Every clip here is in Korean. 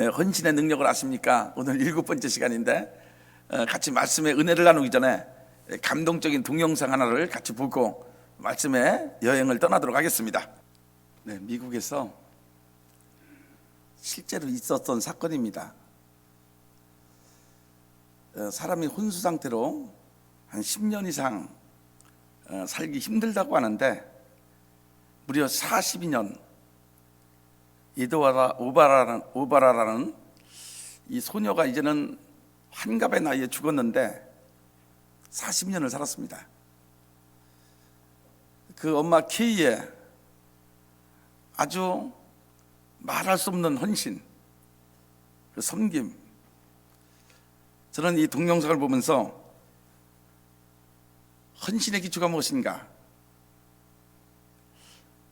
네, 헌신의 능력을 아십니까? 오늘 7번째 시간인데 같이 말씀의 은혜를 나누기 전에 감동적인 동영상 하나를 같이 보고 말씀의 여행을 떠나도록 하겠습니다. 네, 미국에서 실제로 있었던 사건입니다. 사람이 혼수 상태로 한 10년 이상 살기 힘들다고 하는데 무려 42년 에드워드 오바라라는 이 소녀가 이제는 환갑의 나이에 죽었는데 40년을 살았습니다. 그 엄마 케이의 아주 말할 수 없는 헌신, 그 섬김. 저는 이 동영상을 보면서 헌신의 기초가 무엇인가,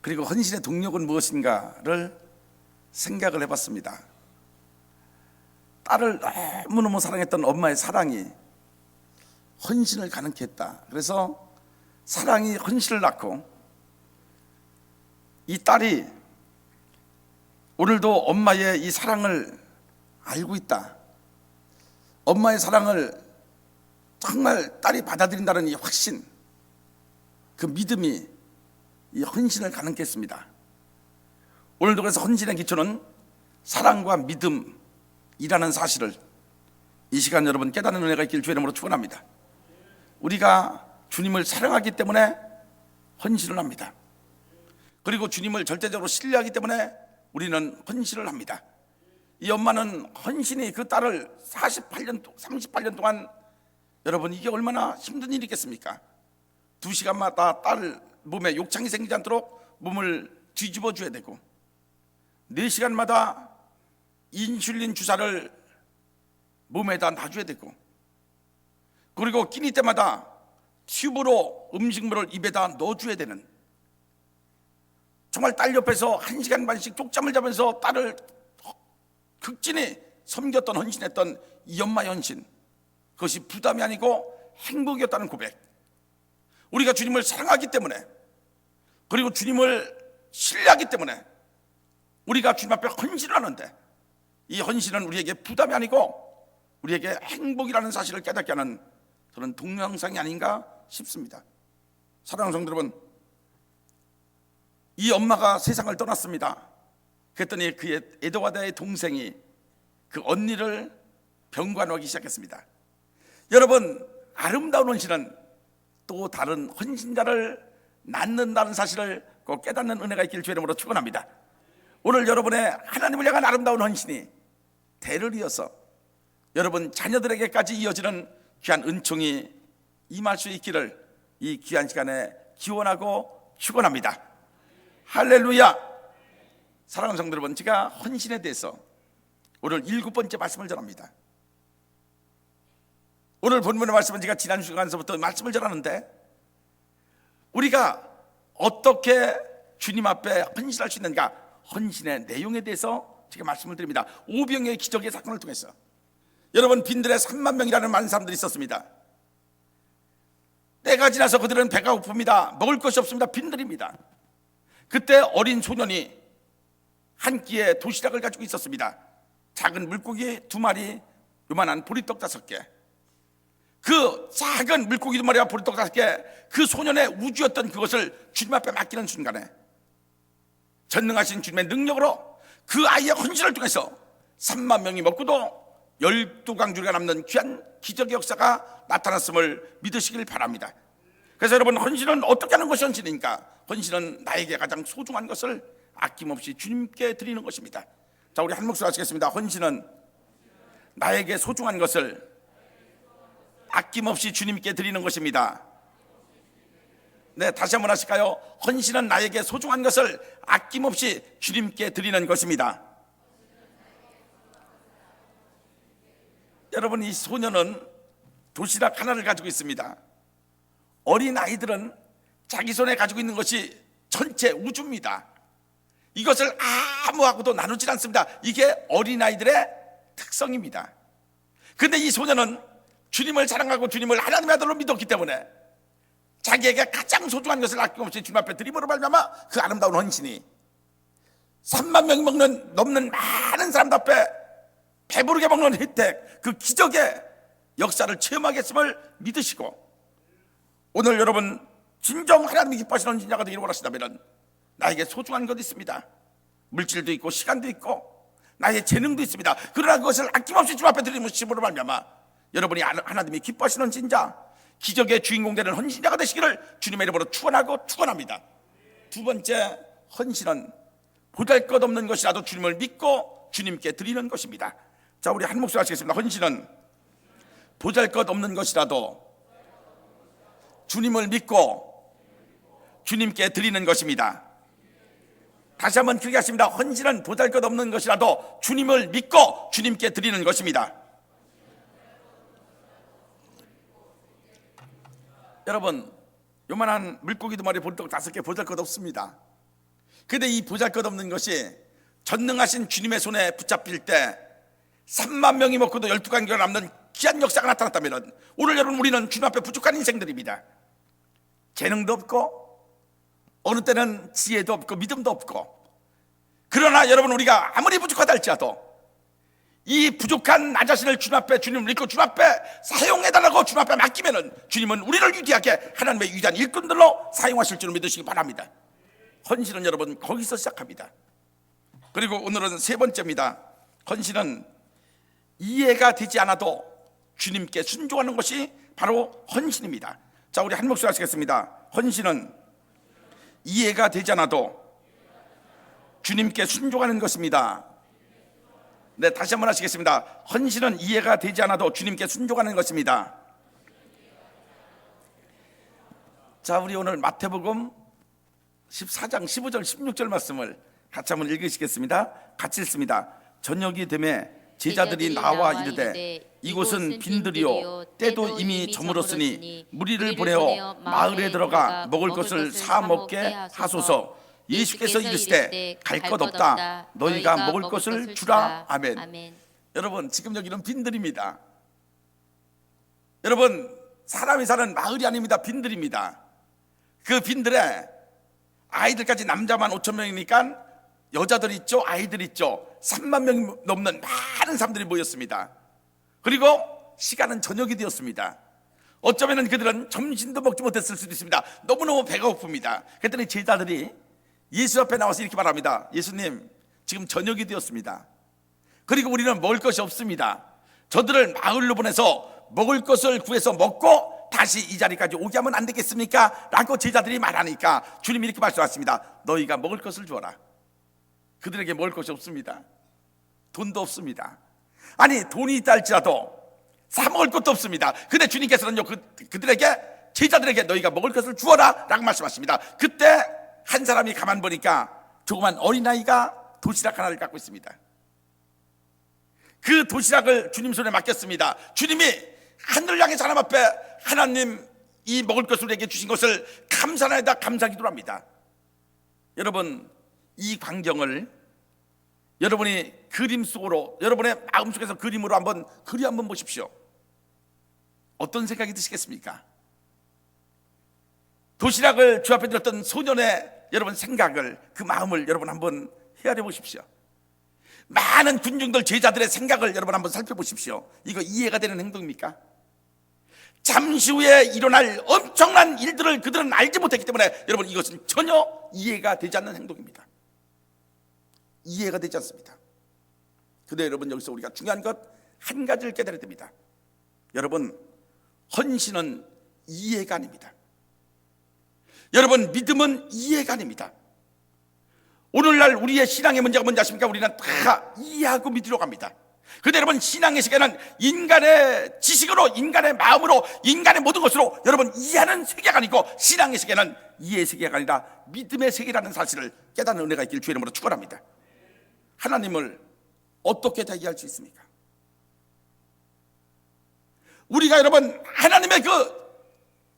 그리고 헌신의 동력은 무엇인가를 생각을 해봤습니다. 딸을 너무너무 사랑했던 엄마의 사랑이 헌신을 가능케 했다. 그래서 사랑이 헌신을 낳고 이 딸이 오늘도 엄마의 이 사랑을 알고 있다. 엄마의 사랑을 정말 딸이 받아들인다는 이 확신, 그 믿음이 이 헌신을 가능케 했습니다. 오늘도 그래서 헌신의 기초는 사랑과 믿음이라는 사실을 이 시간 여러분 깨닫는 은혜가 있길 주의 이름으로 축원합니다. 우리가 주님을 사랑하기 때문에 헌신을 합니다. 그리고 주님을 절대적으로 신뢰하기 때문에 우리는 헌신을 합니다. 이 엄마는 헌신이 그 딸을 38년 동안, 여러분 이게 얼마나 힘든 일이겠습니까? 2시간마다 딸 몸에 욕창이 생기지 않도록 몸을 뒤집어 줘야 되고 4시간마다 인슐린 주사를 몸에다 놔줘야 되고, 그리고 끼니 때마다 튜브로 음식물을 입에다 넣어줘야 되는, 정말 딸 옆에서 1시간 반씩 쪽잠을 자면서 딸을 극진히 섬겼던, 헌신했던 이 엄마의 헌신, 그것이 부담이 아니고 행복이었다는 고백. 우리가 주님을 사랑하기 때문에, 그리고 주님을 신뢰하기 때문에 우리가 주님 앞에 헌신을 하는데, 이 헌신은 우리에게 부담이 아니고 우리에게 행복이라는 사실을 깨닫게 하는 그런 동영상이 아닌가 싶습니다. 사랑하는 성도 여러분, 이 엄마가 세상을 떠났습니다. 그랬더니 그의 에드워드의 동생이 그 언니를 병관하기 시작했습니다. 여러분, 아름다운 헌신은 또 다른 헌신자를 낳는다는 사실을 꼭 깨닫는 은혜가 있길 주의 이름으로 축원합니다. 오늘 여러분의 하나님을 향한 아름다운 헌신이 대를 이어서 여러분 자녀들에게까지 이어지는 귀한 은총이 임할 수 있기를 이 귀한 시간에 기원하고 축원합니다. 할렐루야. 사랑하는 성도 여러분, 제가 헌신에 대해서 오늘 7번째 말씀을 전합니다. 오늘 본문의 말씀은 제가 지난 시간서부터 말씀을 전하는데, 우리가 어떻게 주님 앞에 헌신할 수 있는가, 헌신의 내용에 대해서 제가 말씀을 드립니다. 오병이의 기적의 사건을 통해서. 여러분, 빈들에 3만 명이라는 많은 사람들이 있었습니다. 때가 지나서 그들은 배가 고픕니다. 먹을 것이 없습니다. 빈들입니다. 그때 어린 소년이 한 끼에 도시락을 가지고 있었습니다. 작은 물고기 2마리, 요만한 보리떡 5개. 그 작은 물고기 2마리와 보리떡 5개, 그 소년의 우주였던 그것을 주님 앞에 맡기는 순간에 전능하신 주님의 능력으로 그 아이의 헌신을 통해서 3만 명이 먹고도 12강줄기가 남는 귀한 기적의 역사가 나타났음을 믿으시길 바랍니다. 그래서 여러분, 헌신은 어떻게 하는 것이 헌신입니까? 헌신은 나에게 가장 소중한 것을 아낌없이 주님께 드리는 것입니다. 자, 우리 한 목소리 하시겠습니다. 헌신은 나에게 소중한 것을 아낌없이 주님께 드리는 것입니다. 네, 다시 한번 하실까요? 헌신은 나에게 소중한 것을 아낌없이 주님께 드리는 것입니다. 여러분, 이 소녀는 도시락 하나를 가지고 있습니다. 어린 아이들은 자기 손에 가지고 있는 것이 전체 우주입니다. 이것을 아무하고도 나누지 않습니다. 이게 어린아이들의 특성입니다. 그런데 이 소녀는 주님을 사랑하고 주님을 하나님의 아들로 믿었기 때문에 자기에게 가장 소중한 것을 아낌없이 주님 앞에 드림으로 말미암아 그 아름다운 헌신이 3만 명이 넘는 많은 사람들 앞에 배부르게 먹는 혜택, 그 기적의 역사를 체험하겠음을 믿으시고, 오늘 여러분 진정 하나님이 기뻐하시는 신자가 되기를 원하시다면 나에게 소중한 것 있습니다. 물질도 있고 시간도 있고 나의 재능도 있습니다. 그러나 그것을 아낌없이 주 앞에 드리심으로 말미암아 여러분이 하나님이 기뻐하시는 신자, 기적의 주인공 되는 헌신자가 되시기를 주님의 이름으로 축원하고 축원합니다. 두 번째 헌신은 보잘것없는 것이라도 주님을 믿고 주님께 드리는 것입니다. 자, 우리 한 목소리 하시겠습니다. 헌신은 보잘것없는 것이라도 주님을 믿고 주님께 드리는 것입니다. 다시 한번 크게 하십니다. 헌신은 보잘것없는 것이라도 주님을 믿고 주님께 드리는 것입니다. 여러분, 요만한 물고기 두 마리 볼떡 5개 보잘것없습니다. 그런데 이 보잘것없는 것이 전능하신 주님의 손에 붙잡힐 때 3만 명이 먹고도 12간격을 남는 귀한 역사가 나타났다면 오늘 여러분 우리는 주님 앞에 부족한 인생들입니다. 재능도 없고 어느 때는 지혜도 없고 믿음도 없고, 그러나 여러분 우리가 아무리 부족하다 할지라도 이 부족한 나 자신을 주님 앞에 주님을 믿고 주님 앞에 사용해달라고 주님 앞에 맡기면은 주님은 우리를 위대하게 하나님의 위대한 일꾼들로 사용하실 줄 믿으시기 바랍니다. 헌신은 여러분 거기서 시작합니다. 그리고 오늘은 세 번째입니다. 헌신은 이해가 되지 않아도 주님께 순종하는 것이 바로 헌신입니다. 자, 우리 한 목소리 하시겠습니다. 헌신은 이해가 되지 않아도 주님께 순종하는 것입니다. 네, 다시 한번 하시겠습니다. 헌신은 이해가 되지 않아도 주님께 순종하는 것입니다. 자, 우리 오늘 마태복음 14장 15절 16절 말씀을 같이 한번 읽으시겠습니다. 같이 읽습니다. 저녁이 되매 제자들이 나와 이르되 이곳은 빈들이요 때도 이미 저물었으니 무리를 보내어 마을에 들어가 먹을 것을 사 먹게 하소서. 예수께서 이르시되 갈 것 없다, 너희가 먹을 것을 주라. 아멘. 여러분, 지금 여기는 빈들입니다. 여러분, 사람이 사는 마을이 아닙니다. 빈들입니다. 그 빈들에 아이들까지 남자만 5천 명이니까 여자들 있죠, 아이들 있죠. 3만 명이 넘는 많은 사람들이 모였습니다. 그리고 시간은 저녁이 되었습니다. 어쩌면 그들은 점심도 먹지 못했을 수도 있습니다. 너무너무 배가 고픕니다. 그랬더니 제자들이 예수 앞에 나와서 이렇게 말합니다. 예수님, 지금 저녁이 되었습니다. 그리고 우리는 먹을 것이 없습니다. 저들을 마을로 보내서 먹을 것을 구해서 먹고 다시 이 자리까지 오게 하면 안 되겠습니까? 라고 제자들이 말하니까 주님이 이렇게 말씀하십니다. 너희가 먹을 것을 주어라. 그들에게 먹을 것이 없습니다. 돈도 없습니다. 아니, 돈이 있다 할지라도 사 먹을 것도 없습니다. 근데 주님께서는요, 그들에게, 제자들에게 너희가 먹을 것을 주어라 라고 말씀하십니다. 그때 한 사람이 가만 보니까 조그만 어린아이가 도시락 하나를 갖고 있습니다. 그 도시락을 주님 손에 맡겼습니다. 주님이 하늘을 향해서 하나님 앞에, 하나님 이 먹을 것을 우리에게 주신 것을 감사하다 감사기도를 합니다. 여러분, 이 광경을 여러분이 그림 속으로, 여러분의 마음속에서 그림으로 한번 보십시오. 어떤 생각이 드시겠습니까? 도시락을 주 앞에 들었던 소년의 여러분 생각을, 그 마음을 여러분 한번 헤아려 보십시오. 많은 군중들, 제자들의 생각을 여러분 한번 살펴보십시오. 이거 이해가 되는 행동입니까? 잠시 후에 일어날 엄청난 일들을 그들은 알지 못했기 때문에 여러분 이것은 전혀 이해가 되지 않는 행동입니다. 이해가 되지 않습니다. 그런데 여러분, 여기서 우리가 중요한 것 한 가지를 깨달아야 됩니다. 여러분, 헌신은 이해가 아닙니다. 여러분, 믿음은 이해가 아닙니다. 오늘날 우리의 신앙의 문제가 뭔지 아십니까? 우리는 다 이해하고 믿으려고 합니다. 그런데 여러분, 신앙의 세계는 인간의 지식으로, 인간의 마음으로, 인간의 모든 것으로 여러분 이해하는 세계가 아니고, 신앙의 세계는 이해의 세계가 아니라 믿음의 세계라는 사실을 깨닫는 은혜가 있길 주의 이름으로 축원합니다. 하나님을 어떻게 다 이해할 수 있습니까? 우리가 여러분 하나님의 그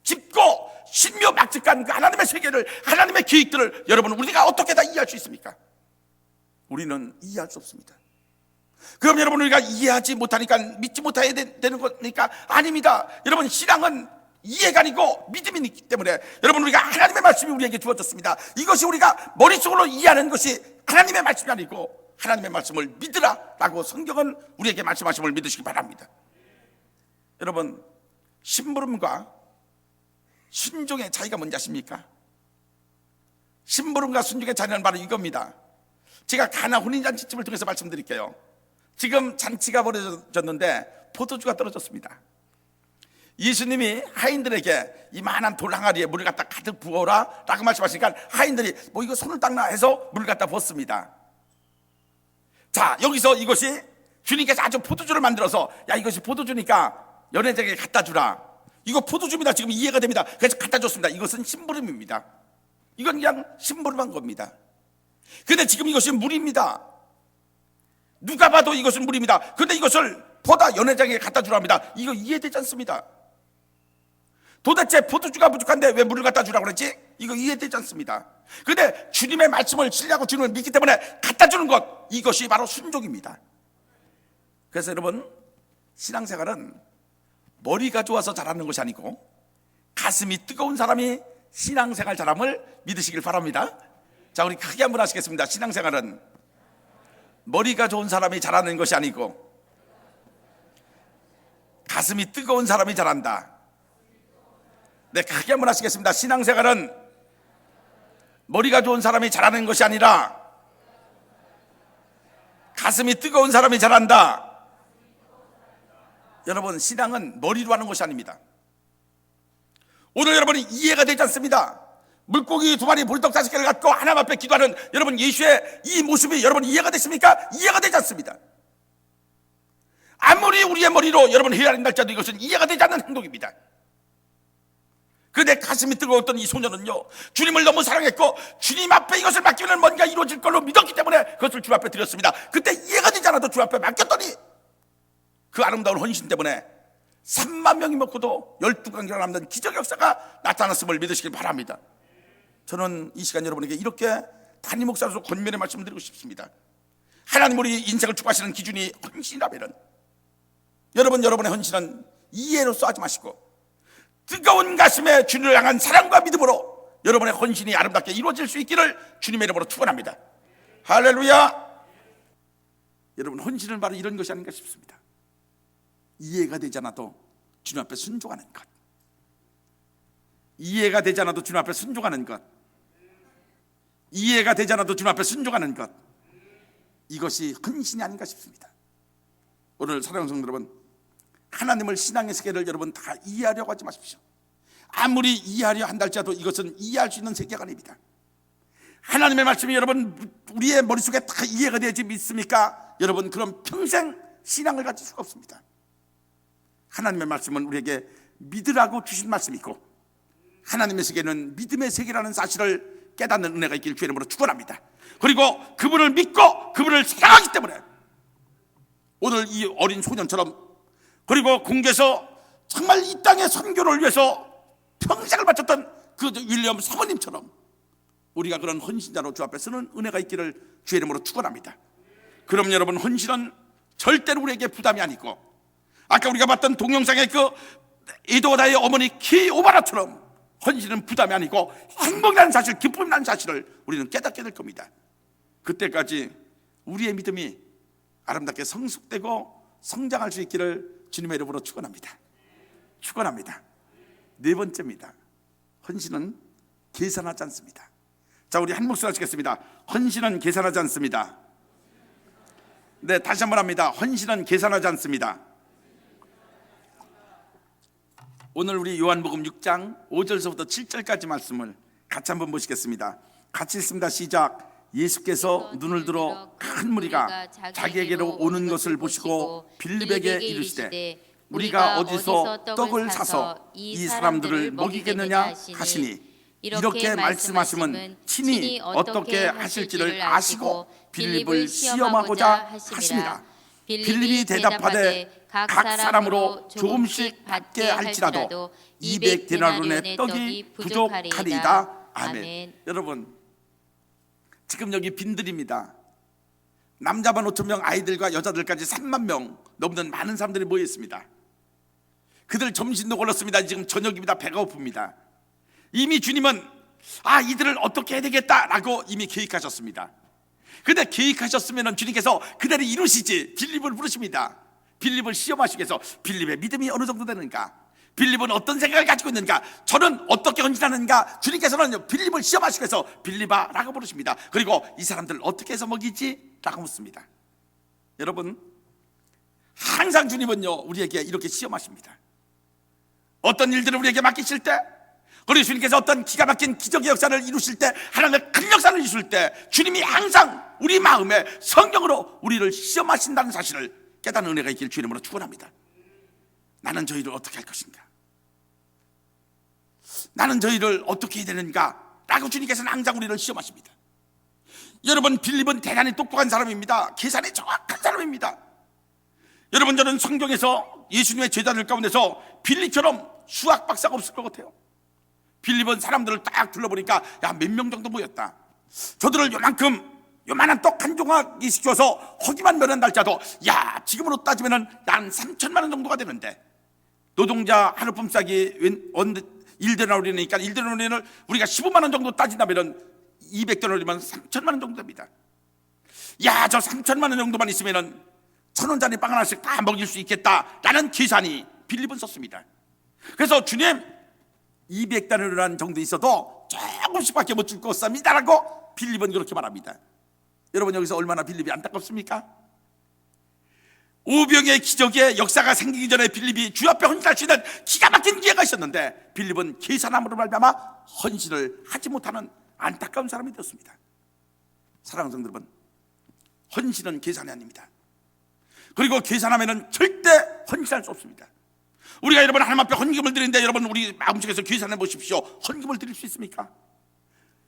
깊고 신묘막측한 그 하나님의 세계를, 하나님의 계획들을 여러분 우리가 어떻게 다 이해할 수 있습니까? 우리는 이해할 수 없습니다. 그럼 여러분, 우리가 이해하지 못하니까 믿지 못해야 되는 겁니까? 아닙니다. 여러분, 신앙은 이해가 아니고 믿음이기 때문에 여러분, 우리가 하나님의 말씀이 우리에게 주어졌습니다. 이것이 우리가 머릿속으로 이해하는 것이 하나님의 말씀이 아니고 하나님의 말씀을 믿으라 라고 성경은 우리에게 말씀하심을 믿으시기 바랍니다. 여러분, 심부름과 순종의 차이가 뭔지 아십니까? 심부름과 순종의 차이는 바로 이겁니다. 제가 가나 혼인잔치집을 통해서 말씀드릴게요. 지금 잔치가 벌어졌는데 포도주가 떨어졌습니다. 예수님이 하인들에게 이만한 돌 항아리에 물을 갖다 가득 부어라 라고 말씀하시니까 하인들이 뭐 이거 손을 닦나 해서 물을 갖다 부었습니다. 자, 여기서 이것이 주님께서 아주 포도주를 만들어서 야, 이것이 포도주니까 연회장에 갖다 주라. 이거 포도주입니다. 지금 이해가 됩니다. 그래서 갖다 줬습니다. 이것은 심부름입니다. 이건 그냥 심부름한 겁니다. 근데 지금 이것이 물입니다. 누가 봐도 이것은 물입니다. 근데 이것을 보다 연회장에 갖다 주랍니다. 이거 이해되지 않습니다. 도대체 포도주가 부족한데 왜 물을 갖다 주라고 그랬지? 이거 이해되지 않습니다. 근데 주님의 말씀을 신뢰하고 주님을 믿기 때문에 갖다 주는 것, 이것이 바로 순종입니다. 그래서 여러분, 신앙생활은 머리가 좋아서 잘하는 것이 아니고 가슴이 뜨거운 사람이 신앙생활 잘함을 믿으시길 바랍니다. 자, 우리 크게 한번 하시겠습니다. 신앙생활은 머리가 좋은 사람이 잘하는 것이 아니고 가슴이 뜨거운 사람이 잘한다. 네, 크게 한번 하시겠습니다. 신앙생활은 머리가 좋은 사람이 잘하는 것이 아니라 가슴이 뜨거운 사람이 잘한다. 여러분, 신앙은 머리로 하는 것이 아닙니다. 오늘 여러분이 이해가 되지 않습니다. 물고기 2마리 볼떡 5개를 갖고 하나님 앞에 기도하는 여러분 예수의 이 모습이 여러분 이해가 되십니까? 이해가 되지 않습니다. 아무리 우리의 머리로 여러분 헤아린다 할지라도 이것은 이해가 되지 않는 행동입니다. 그런데 가슴이 뜨거웠던 이 소년은요, 주님을 너무 사랑했고 주님 앞에 이것을 맡기면 뭔가 이루어질 걸로 믿었기 때문에 그것을 주 앞에 드렸습니다. 그때 이해가 되지 않아도 주 앞에 맡겼더니 그 아름다운 헌신 때문에 3만 명이 먹고도 12강이나 남는 기적 역사가 나타났음을 믿으시길 바랍니다. 저는 이 시간 여러분에게 이렇게 담임 목사로서 권면의 말씀을 드리고 싶습니다. 하나님 우리 인생을 축복하시는 기준이 헌신이라면 여러분, 여러분의 헌신은 이해로써 하지 마시고 뜨거운 가슴에 주님을 향한 사랑과 믿음으로 여러분의 헌신이 아름답게 이루어질 수 있기를 주님의 이름으로 축원합니다. 할렐루야. 여러분, 헌신은 바로 이런 것이 아닌가 싶습니다. 이해가 되지 않아도 주님 앞에 순종하는 것, 이해가 되지 않아도 주님 앞에 순종하는 것, 이해가 되지 않아도 주님 앞에 순종하는 것, 이것이 헌신이 아닌가 싶습니다. 오늘 사랑하는 성도 여러분, 하나님을 신앙의 세계를 여러분 다 이해하려고 하지 마십시오. 아무리 이해하려 한다 할지라도 이것은 이해할 수 있는 세계가 아닙니다. 하나님의 말씀이 여러분 우리의 머릿속에 다 이해가 되지 믿습니까? 여러분, 그럼 평생 신앙을 가질 수가 없습니다. 하나님의 말씀은 우리에게 믿으라고 주신 말씀이고 하나님의 세계는 믿음의 세계라는 사실을 깨닫는 은혜가 있길 주의 이름으로 축원합니다. 그리고 그분을 믿고 그분을 사랑하기 때문에 오늘 이 어린 소년처럼, 그리고 궁계에서 정말 이 땅의 선교를 위해서 평생을 바쳤던 그 윌리엄 사모님처럼 우리가 그런 헌신자로 주 앞에 서는 은혜가 있기를 주의 이름으로 축원합니다. 그럼 여러분, 헌신은 절대로 우리에게 부담이 아니고 아까 우리가 봤던 동영상의 그 에드워드의 어머니 키오바라처럼 헌신은 부담이 아니고 행복이라는 사실, 기쁨이라는 사실을 우리는 깨닫게 될 겁니다. 그때까지 우리의 믿음이 아름답게 성숙되고 성장할 수 있기를 주님의 이름으로 축원합니다. 축원합니다. 네 번째입니다. 헌신은 계산하지 않습니다. 자, 우리 한 목소리 하시겠습니다. 헌신은 계산하지 않습니다. 네, 다시 한번 합니다. 헌신은 계산하지 않습니다. 오늘 우리 요한복음 6장 5절서부터 7절까지 말씀을 같이 한번 보시겠습니다. 같이 읽습니다. 시작. 예수께서 눈을 들어 큰 무리가 자기에게로 오는 것을 보시고 빌립에게 이르시되 우리가 어디서 떡을 사서 이 사람들을 먹이겠느냐 하시니, 이렇게 말씀하시면 친히 어떻게 하실지를 아시고 빌립을 시험하고자 하십니다. 빌립이 대답하되 각 사람으로 조금씩 받게 할지라도 200데나리온의 떡이 부족하리이다. 아멘. 여러분, 지금 여기 빈들입니다. 남자만 5,000명, 아이들과 여자들까지 3만 명 넘는 많은 사람들이 모여 있습니다. 그들 점심도 걸렀습니다. 지금 저녁입니다. 배가 고픕니다. 이미 주님은 이들을 어떻게 해야 되겠다라고 이미 계획하셨습니다. 근데 계획하셨으면 주님께서 그대로 이루시지. 빌립을 부르십니다. 빌립을 시험하시기 위해서 빌립의 믿음이 어느 정도 되는가, 빌립은 어떤 생각을 가지고 있는가, 저는 어떻게 헌신하는가, 주님께서는 빌립을 시험하시기 위해서 빌립아 라고 부르십니다. 그리고 이 사람들 어떻게 해서 먹이지? 라고 묻습니다. 여러분, 항상 주님은요 우리에게 이렇게 시험하십니다. 어떤 일들을 우리에게 맡기실 때, 그리고 주님께서 어떤 기가 막힌 기적의 역사를 이루실 때, 하나님의 큰 역사를 이루실 때 주님이 항상 우리 마음에 성령으로 우리를 시험하신다는 사실을 깨닫는 은혜가 있기를 주의 이름으로 축원합니다. 나는 저희를 어떻게 할 것인가, 나는 저희를 어떻게 해야 되는가 라고 주님께서는 항상 우리를 시험하십니다. 여러분, 빌립은 대단히 똑똑한 사람입니다. 계산이 정확한 사람입니다. 여러분, 저는 성경에서 예수님의 제자들 가운데서 빌립처럼 수학 박사가 없을 것 같아요. 빌립은 사람들을 딱 둘러보니까 야, 몇 명 정도 모였다. 저들을 요만한 떡 한 조각이 시켜서 허기만 면한다 할지라도 야, 지금으로 따지면 한 3천만 원 정도가 되는데, 노동자 하루 품삯이 1데나리니까 1데나리를 우리가 15만 원 정도 따진다면 200데나리면 3천만 원 정도 됩니다. 야, 저 3천만 원 정도만 있으면 1,000원짜리 빵 하나씩 다 먹일 수 있겠다라는 계산이 빌립은 썼습니다. 그래서 주님, 200데나리 정도 있어도 조금씩밖에 못 줄 것 같습니다라고 빌립은 그렇게 말합니다. 여러분, 여기서 얼마나 빌립이 안타깝습니까? 오병의 기적의 역사가 생기기 전에 빌립이 주 앞에 헌신할 수 있는 기가 막힌 기회가 있었는데 빌립은 계산함으로 말미암아 헌신을 하지 못하는 안타까운 사람이 되었습니다. 사랑하는 성도 여러분, 헌신은 계산이 아닙니다. 그리고 계산하면 절대 헌신할 수 없습니다. 우리가 여러분 하나님 앞에 헌금을 드리는데, 여러분 우리 마음속에서 계산해 보십시오. 헌금을 드릴 수 있습니까?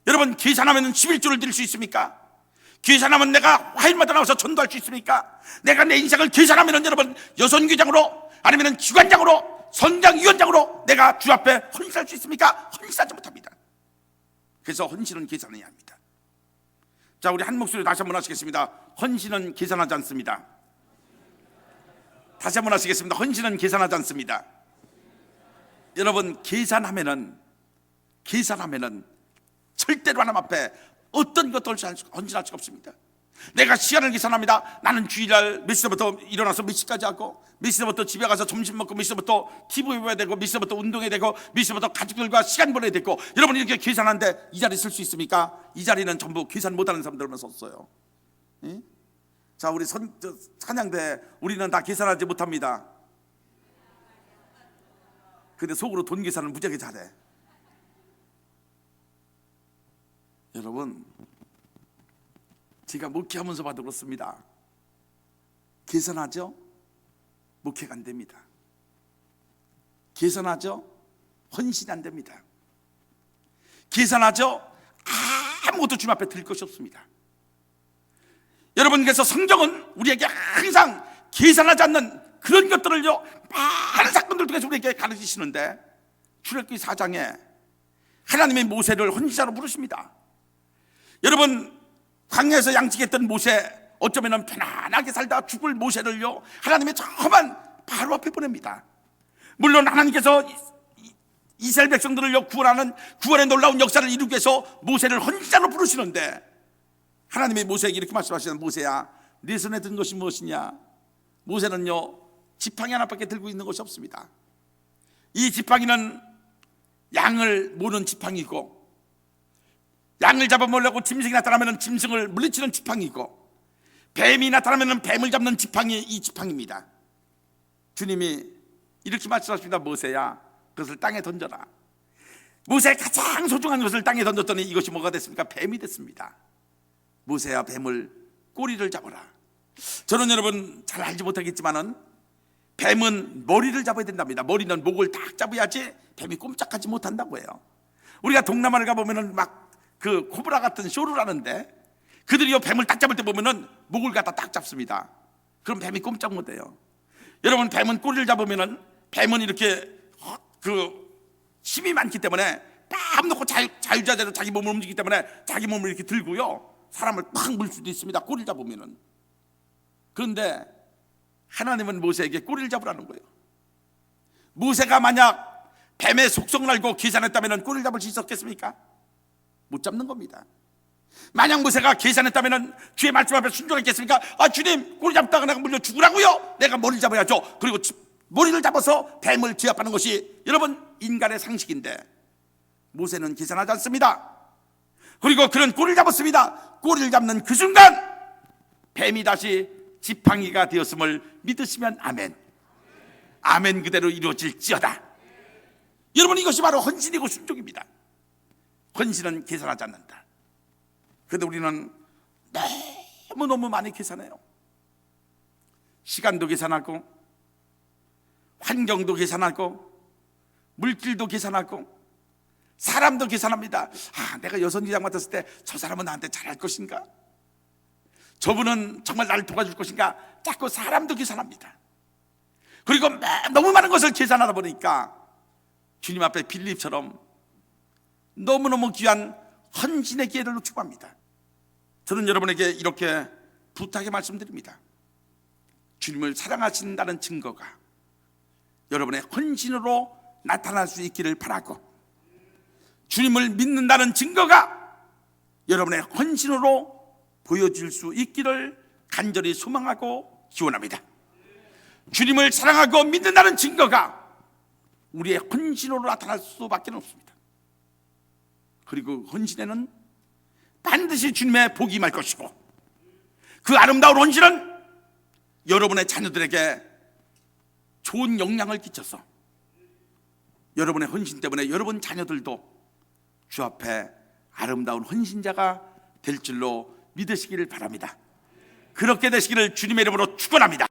여러분, 계산하면 11조를 드릴 수 있습니까? 계산하면 내가 화요일마다 나와서 전도할 수 있습니까? 내가 내 인생을 계산하면 여러분 여선교장으로 아니면 기관장으로 성장위원장으로 내가 주 앞에 헌신할 수 있습니까? 헌신하지 못합니다. 그래서 헌신은 계산해야 합니다. 자, 우리 한 목소리로 다시 한번 하시겠습니다. 헌신은 계산하지 않습니다. 다시 한번 하시겠습니다. 헌신은 계산하지 않습니다. 여러분, 계산하면은 절대로 하나님 앞에 어떤 것도 헌신할 수가 없습니다. 내가 시간을 계산합니다. 나는 주일날 몇 시부터 일어나서 몇 시까지 하고, 몇 시부터 집에 가서 점심 먹고, 몇 시부터 TV 봐야 되고, 몇 시부터 운동해야 되고, 몇 시부터 가족들과 시간 보내야 되고, 여러분 이렇게 계산하는데 이 자리 쓸 수 있습니까? 이 자리는 전부 계산 못하는 사람들만 썼어요. 예? 자, 우리 찬양대 우리는 다 계산하지 못합니다. 근데 속으로 돈 계산을 무지하게 잘해. 여러분, 제가 목회하면서 봐도 그렇습니다. 계산하죠? 목회가 안 됩니다. 계산하죠? 헌신이 안 됩니다. 계산하죠? 아무것도 주님 앞에 드릴 것이 없습니다. 여러분, 그래서 성경은 우리에게 항상 계산하지 않는 그런 것들을요 많은 사건들 통해서 우리에게 가르치시는데, 출애굽기 4장에 하나님의 모세를 헌신자로 부르십니다. 여러분, 광야에서 양치했던 모세, 어쩌면 편안하게 살다 죽을 모세를요 하나님의 험한 바로 앞에 보냅니다. 물론 하나님께서 이스라엘 백성들을요 구원하는 구원의 놀라운 역사를 이루기 위해서 모세를 헌신자로 부르시는데, 하나님의 모세에게 이렇게 말씀하시는, 모세야, 네 손에 든 것이 무엇이냐? 모세는요 지팡이 하나밖에 들고 있는 것이 없습니다. 이 지팡이는 양을 모는 지팡이고, 양을 잡아먹으려고 짐승이 나타나면 짐승을 물리치는 지팡이고, 뱀이 나타나면 뱀을 잡는 지팡이, 이 지팡이입니다. 주님이 이렇게 말씀하십니다. 모세야, 그것을 땅에 던져라. 모세의 가장 소중한 것을 땅에 던졌더니 이것이 뭐가 됐습니까? 뱀이 됐습니다. 모세야, 뱀을 꼬리를 잡아라. 저는 여러분 잘 알지 못하겠지만은 뱀은 머리를 잡아야 된답니다. 머리는 목을 딱 잡아야지 뱀이 꼼짝하지 못한다고 해요. 우리가 동남아를 가보면은 막 그 코브라 같은 쇼를 하는데, 그들이요 뱀을 딱 잡을 때 보면은 목을 갖다 딱 잡습니다. 그럼 뱀이 꼼짝 못해요. 여러분, 뱀은 꼬리를 잡으면은 뱀은 이렇게 힘이 많기 때문에 딱 놓고 자유자재로 자기 몸을 움직이기 때문에 자기 몸을 이렇게 들고요 사람을 팍 물 수도 있습니다. 꼬리를 잡으면은. 그런데 하나님은 모세에게 꼬리를 잡으라는 거예요. 모세가 만약 뱀의 속성을 알고 계산했다면 꼬리를 잡을 수 있었겠습니까? 못 잡는 겁니다. 만약 모세가 계산했다면 주의 말씀 앞에 순종했겠습니까? 주님, 꼬리 잡다가 내가 물려 죽으라고요? 내가 머리를 잡아야죠. 그리고 머리를 잡아서 뱀을 제압하는 것이 여러분 인간의 상식인데, 모세는 계산하지 않습니다. 그리고 그는 꼬리를 잡았습니다. 꼬리를 잡는 그 순간 뱀이 다시 지팡이가 되었음을 믿으시면 아멘. 아멘 그대로 이루어질지어다. 여러분, 이것이 바로 헌신이고 순종입니다. 헌신은 계산하지 않는다. 그런데 우리는 너무너무 많이 계산해요. 시간도 계산하고, 환경도 계산하고, 물질도 계산하고, 사람도 계산합니다. 내가 여선지장 맡았을 때 저 사람은 나한테 잘할 것인가? 저분은 정말 나를 도와줄 것인가? 자꾸 사람도 계산합니다. 그리고 너무 많은 것을 계산하다 보니까 주님 앞에 빌립처럼 너무너무 귀한 헌신의 기회를 놓치고 합니다. 저는 여러분에게 이렇게 부탁의 말씀드립니다. 주님을 사랑하신다는 증거가 여러분의 헌신으로 나타날 수 있기를 바라고, 주님을 믿는다는 증거가 여러분의 헌신으로 보여질 수 있기를 간절히 소망하고 기원합니다. 주님을 사랑하고 믿는다는 증거가 우리의 헌신으로 나타날 수밖에 없습니다. 그리고 헌신에는 반드시 주님의 복이 임할 것이고, 그 아름다운 헌신은 여러분의 자녀들에게 좋은 영향을 끼쳐서 여러분의 헌신 때문에 여러분 자녀들도 주 앞에 아름다운 헌신자가 될 줄로 믿으시기를 바랍니다. 그렇게 되시기를 주님의 이름으로 축원합니다.